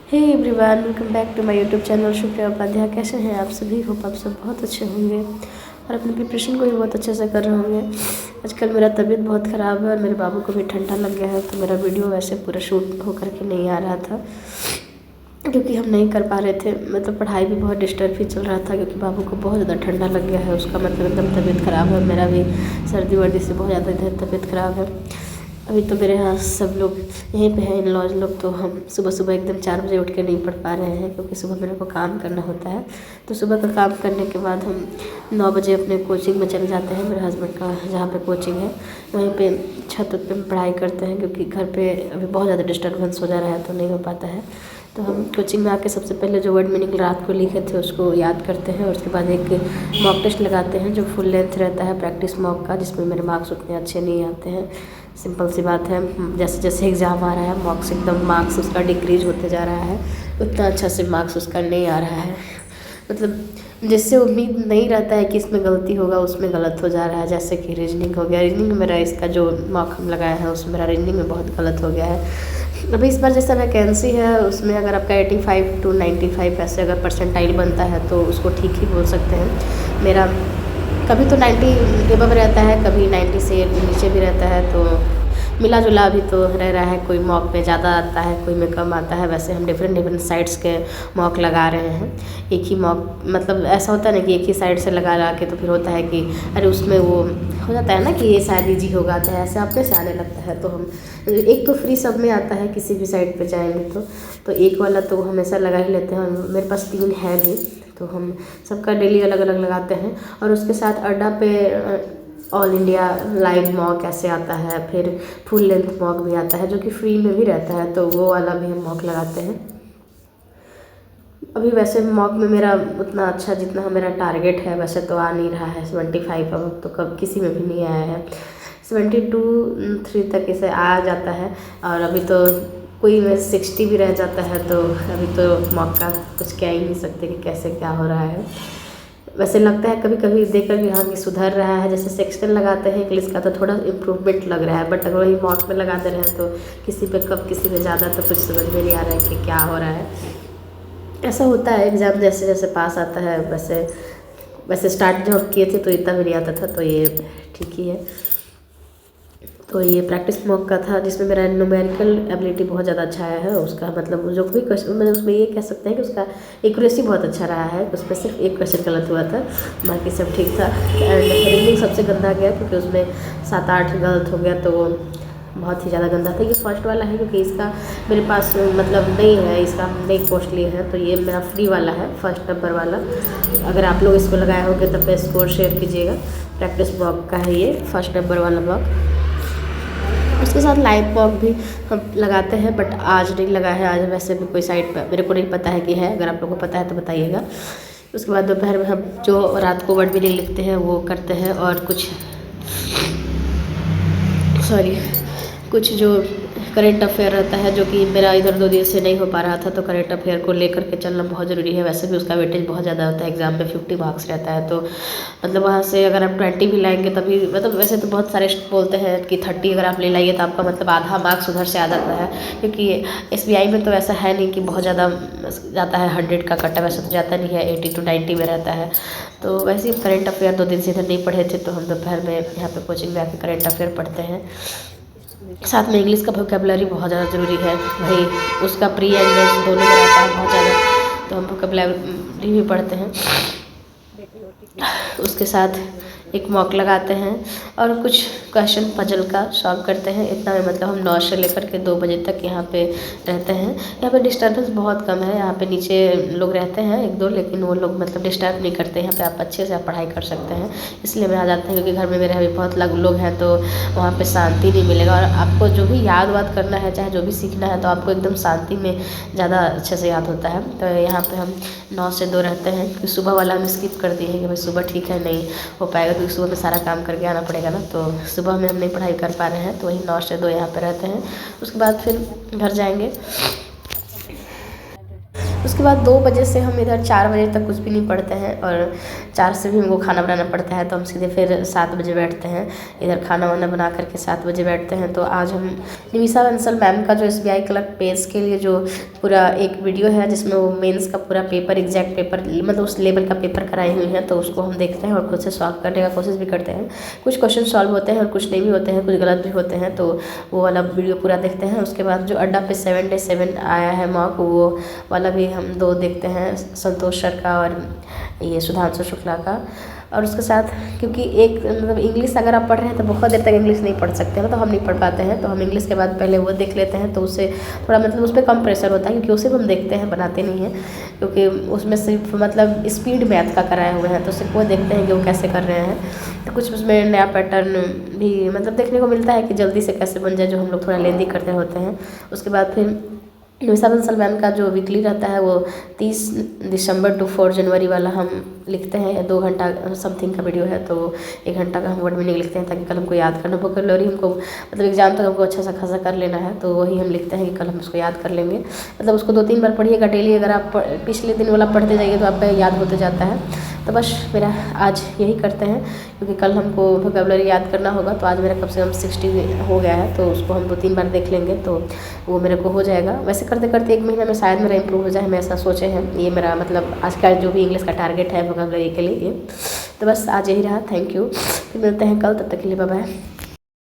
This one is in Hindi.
Hey everyone, welcome back to my YouTube channel Shukriya Upadhyay. कैसे हैं आप सभी? होप आप सब बहुत अच्छे होंगे और अपनी प्रिपरेशन को भी बहुत अच्छे से कर रहे होंगे। आजकल मेरा तबीयत बहुत ख़राब है और मेरे बाबू को भी ठंडा लग गया है, तो मेरा वीडियो वैसे पूरा शूट होकर के नहीं आ रहा था क्योंकि हम नहीं कर पा रहे थे। मतलब पढ़ाई भी बहुत डिस्टर्ब ही चल रहा था क्योंकि बाबू को बहुत ज़्यादा ठंडा लग गया है। उसका मतलब एकदम तबीयत ख़राब है। मेरा भी सर्दी वर्दी से बहुत ज़्यादा इधर तबीयत ख़राब है। अभी तो मेरे यहाँ सब लोग यहीं पे हैं, इन लॉज लोग, तो हम सुबह सुबह एकदम 4 बजे उठ के नहीं पढ़ पा रहे हैं क्योंकि सुबह मेरे को काम करना होता है। तो सुबह का काम करने के बाद हम 9 बजे अपने कोचिंग में चले जाते हैं। मेरे हस्बैंड का जहाँ पे कोचिंग है वहीं पे छत पे पढ़ाई करते हैं क्योंकि घर पे अभी बहुत ज़्यादा डिस्टर्बेंस हो जा रहा है तो नहीं हो पाता है। तो हम कोचिंग में आके सबसे पहले जो वर्ड मीनिंग रात को लिखे थे उसको याद करते हैं और उसके बाद एक मॉक टेस्ट लगाते हैं जो फुल लेंथ रहता है प्रैक्टिस मॉक का, जिसमें मेरे मार्क्स उतने अच्छे नहीं आते हैं। सिंपल सी बात है, जैसे जैसे एग्ज़ाम आ रहा है मार्क्स उसका डिक्रीज होते जा रहा है, उतना अच्छा से मार्क्स उसका नहीं आ रहा है। मतलब जिससे उम्मीद नहीं रहता है कि इसमें गलती होगा उसमें गलत हो जा रहा है। जैसे कि रीजनिंग हो गया, रीजनिंग में मेरा इसका जो मॉक हम लगाया है उसमें मेरा रीजनिंग में बहुत गलत हो गया है। अभी इस बार जैसा वैकेंसी है उसमें अगर आपका 85 to 95 ऐसे अगर परसेंटाइल बनता है तो उसको ठीक ही बोल सकते हैं। मेरा कभी तो 90 एबव रहता है, कभी 90 से नीचे भी रहता है, तो मिला जुला अभी तो रह रहा है। कोई मॉक में ज़्यादा आता है, कोई में कम आता है। वैसे हम डिफरेंट साइड्स के मॉक लगा रहे हैं। एक ही मॉक, मतलब ऐसा होता है ना कि एक ही साइड से लगा के तो फिर होता है कि अरे उसमें वो हो जाता है ना कि ये शायद ईजी होगा, तो ऐसे अपने से आने लगता है। तो हम एक तो फ्री सब में आता है किसी भी साइड पे जाएंगे तो एक वाला तो हमेशा लगा ही लेते हैं। मेरे पास 3 है भी, तो हम सबका डेली अलग अलग लगाते हैं। और उसके साथ अड्डा पे ऑल इंडिया लाइव मॉक ऐसे आता है, फिर फुल लेंथ मॉक भी आता है जो कि फ्री में भी रहता है, तो वो वाला भी हम मॉक लगाते हैं। अभी वैसे मॉक में मेरा उतना अच्छा जितना मेरा टारगेट है वैसे तो आ नहीं रहा है 75, अब तो कब किसी में भी नहीं आया है। 72-3 तक इसे आ जाता है और अभी तो कोई में 60 भी रह जाता है, तो अभी तो मॉक का कुछ कह ही नहीं सकते कि कैसे क्या हो रहा है। वैसे लगता है कभी कभी देख कर कि हाँ कि सुधर रहा है। जैसे सेक्शन लगाते हैं इंग्लिश का तो थोड़ा इम्प्रूवमेंट लग रहा है, बट अगर वही मॉक में लगाते रहे तो किसी पे कब किसी पे ज़्यादा तो कुछ समझ में नहीं आ रहा है कि क्या हो रहा है। ऐसा होता है एग्ज़ाम जैसे जैसे पास आता है वैसे वैसे स्टार्ट जब किए थे तो इतना भी नहीं आता था, तो ये ठीक ही है। तो ये प्रैक्टिस मॉक का था जिसमें मेरा न्यूमेरिकल एबिलिटी बहुत ज़्यादा अच्छा आया है। उसका मतलब जो भी क्वेश्चन मैंने उसमें ये कह सकते हैं कि उसका एक्यूरेसी बहुत अच्छा रहा है। उसमें सिर्फ एक क्वेश्चन गलत हुआ था, बाकी सब ठीक था। एंड रीजनिंग सबसे गंदा गया क्योंकि उसमें 7-8 गलत हो गया, तो वो बहुत ही ज़्यादा गंदा था। ये फर्स्ट वाला है क्योंकि इसका मेरे पास मतलब नहीं है, इसका हम नहीं पोस्ट लिए हैं, तो ये मेरा फ्री वाला है फर्स्ट नंबर वाला। अगर आप लोग इसको लगाए होंगे तो अपना स्कोर शेयर कीजिएगा। प्रैक्टिस मॉक का है ये फर्स्ट नंबर वाला मॉक। उसके साथ लाइव मॉक भी हम लगाते हैं, बट आज नहीं लगा है। आज वैसे भी कोई साइट पर मेरे को नहीं पता है कि है, अगर आप लोगों को पता है तो बताइएगा। उसके बाद दोपहर में हम जो रात को वर्ड मीनिंग लिखते हैं वो करते हैं, और कुछ जो करेंट अफेयर रहता है जो कि मेरा इधर 2 दिन से नहीं हो पा रहा था, तो करेंट अफेयर को लेकर के चलना बहुत ज़रूरी है। वैसे भी उसका वेटेज बहुत ज़्यादा होता है, एग्जाम में 50 मार्क्स रहता है, तो मतलब वहाँ से अगर आप 20 भी लाएंगे तभी मतलब वैसे तो बहुत सारे बोलते हैं कि 30 अगर आप ले लाइए तो आपका मतलब आधा मार्क्स उधर से आ जाता है, क्योंकि SBI में तो ऐसा है नहीं कि बहुत ज़्यादा जाता है 100 का कट्टा, वैसे तो जाता नहीं है, 80 to 90 में रहता है। तो वैसे ही करेंट अफेयर 2 दिन से इधर नहीं पढ़े थे, तो हम दोपहर में यहाँ पे कोचिंग में आके करेंट अफेयर पढ़ते हैं। साथ में इंग्लिश का वोकेबलरी बहुत ज़्यादा ज़रूरी है भाई, उसका प्री एंड मेंस दोनों में रहता है बहुत ज़्यादा, तो हम वोकेबलरी भी पढ़ते हैं। उसके साथ एक मॉक लगाते हैं और कुछ क्वेश्चन पजल का सॉल्व करते हैं। इतना में मतलब हम 9 से लेकर के 2 बजे तक यहाँ पे रहते हैं। यहाँ पे डिस्टर्बेंस बहुत कम है, यहाँ पे नीचे लोग रहते हैं 1-2, लेकिन वो लोग मतलब डिस्टर्ब नहीं करते। यहाँ पे आप अच्छे से आप पढ़ाई कर सकते हैं, इसलिए मैं आ जाते हैं क्योंकि घर में मेरे अभी बहुत लोग हैं, तो वहाँ पर शांति नहीं मिलेगा। और आपको जो भी याद वाद करना है, चाहे जो भी सीखना है, तो आपको एकदम शांति में ज़्यादा अच्छे से याद होता है। तो यहाँ पर हम 9 से 2 रहते हैं, क्योंकि सुबह वाला हम स्किप कर दिए हैं कि भाई सुबह ठीक है नहीं हो पाएगा क्योंकि सुबह में सारा काम करके आना पड़ेगा ना, तो सुबह में हम नहीं पढ़ाई कर पा रहे हैं, तो वही 9 से 2 यहाँ पे रहते हैं। उसके बाद फिर घर जाएंगे। उसके बाद 2 बजे से हम इधर 4 बजे तक कुछ भी नहीं पढ़ते हैं, और 4 से भी हमको खाना बनाना पड़ता है, तो हम सीधे फिर 7 बजे बैठते हैं इधर खाना वाना बना करके 7 बजे बैठते हैं। तो आज हम निमिषा बंसल मैम का जो SBI क्लर्क पेज के लिए जो पूरा एक वीडियो है जिसमें वो मेंस का पूरा पेपर, एग्जैक्ट पेपर, मतलब उस लेवल का पेपर कराई हुई हैं, तो उसको हम देखते हैं और खुद से सॉल्व करने का कोशिश भी करते हैं। कुछ क्वेश्चन सॉल्व होते हैं और कुछ नहीं भी होते हैं, कुछ गलत भी होते हैं, तो वो वाला वीडियो पूरा देखते हैं। उसके बाद जो अड्डा पे 7 डे 7 आया है मॉक, वो वाला भी हम 2 देखते हैं, संतोष सर का और ये सुधांशु शुक्ला का। और उसके साथ क्योंकि एक मतलब इंग्लिश अगर आप पढ़ रहे हैं तो बहुत देर तक इंग्लिश नहीं पढ़ सकते हैं, तो हम नहीं पढ़ पाते हैं, तो हम इंग्लिश के बाद पहले वो देख लेते हैं, तो उससे थोड़ा मतलब उस पर कम प्रेशर होता है, क्योंकि उसे हम देखते हैं, बनाते नहीं हैं, क्योंकि उसमें सिर्फ मतलब स्पीड मैथ का कराए हुए हैं, तो सिर्फ वो देखते हैं कि वो कैसे कर रहे हैं। तो कुछ उसमें नया पैटर्न भी मतलब देखने को मिलता है कि जल्दी से कैसे बन जाए, जो हम लोग थोड़ा लेंदी करते होते हैं। उसके बाद फिर निमिषा बंसल मैम का जो वीकली रहता है वो 30 दिसंबर टू 4 जनवरी वाला हम लिखते हैं। 2 घंटा समथिंग का वीडियो है, तो 1 घंटा का हम वर्ड मीनिंग लिखते हैं, ताकि कल हमको याद करना। वोकैबुलरी हमको मतलब एग्जाम तक हमको अच्छा सा खासा कर लेना है, तो वही हम लिखते हैं कि कल हम उसको याद कर लेंगे। मतलब उसको 2-3 बार पढ़िएगा डेली, अगर आप पिछले दिन वाला पढ़ते जाइए तो आपका याद होते जाता है। तो बस मेरा आज यही करते हैं, क्योंकि कल हमको वोकैबुलरी याद करना होगा, तो आज मेरा कम से कम 60 हो गया है, तो उसको हम 2-3 बार देख लेंगे तो वो मेरे को हो जाएगा। वैसे करते करते 1 महीना में शायद मेरा इंप्रूव हो जाए, हम ऐसा सोचे हैं। ये मेरा मतलब आज का जो भी इंग्लिश का टारगेट है वोकैबुलरी के लिए। तो बस आज यही रहा, थैंक यू, फिर मिलते हैं कल, तब तक के लिए बाय बाय।